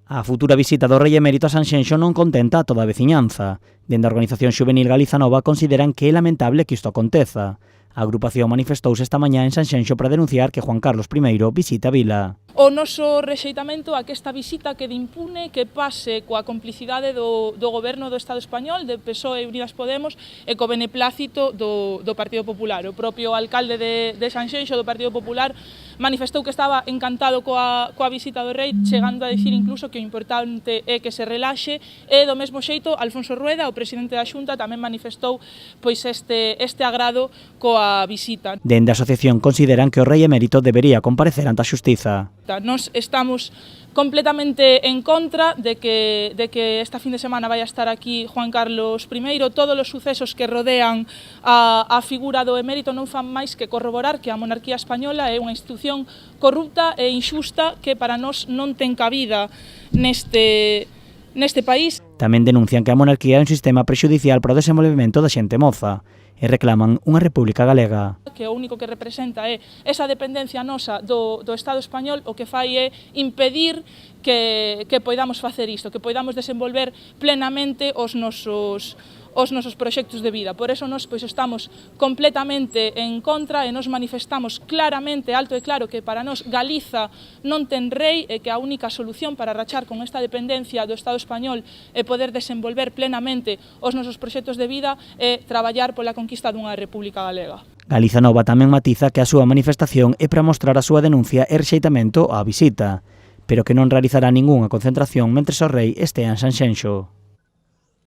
A futura visita do Rei Emérito a Sanxenxo non contenta a toda a veciñanza. Dende a Organización Xuvenil Galiza Nova consideran que é lamentable que isto aconteza. A agrupación manifestouse esta mañá en Sanxenxo para denunciar que Juan Carlos I visita a vila. O noso rexeitamento a que esta visita quede impune, que pase coa complicidade do goberno do Estado español, de PSOE e Unidas Podemos, e co beneplácito do Partido Popular. O propio alcalde de Sanxenxo do Partido Popular manifestou que estaba encantado coa visita do rei, chegando a dicir incluso que o importante é que se relaxe, e do mesmo xeito Alfonso Rueda, o presidente da Xunta, tamén manifestou pois este agrado coa visita. Dende a asociación consideran que o Rei Emérito debería comparecer ante a Xustiza. Nos estamos completamente en contra de que esta fin de semana vai a estar aquí Juan Carlos I. Todos os sucesos que rodean a figura do emérito non fan máis que corroborar que a monarquía española é unha institución corrupta e inxusta que para nós non ten cabida neste país. Tamén denuncian que a monarquía é un sistema prexudicial para o desenvolvemento da xente moza e reclaman unha república galega. Que o único que representa é esa dependencia nosa do Estado español, o que fai é impedir que poidamos facer isto, que poidamos desenvolver plenamente os nosos proxectos de vida. Por eso nós estamos completamente en contra e nos manifestamos claramente, alto e claro, que para nós Galiza non ten rei e que a única solución para rachar con esta dependencia do Estado español e poder desenvolver plenamente os nosos proxectos de vida é traballar pola conquista dunha república galega. Galiza Nova tamén matiza que a súa manifestación é para mostrar a súa denuncia e rexeitamento á visita, pero que non realizará ningunha concentración mentres o rei estea en Sanxenxo.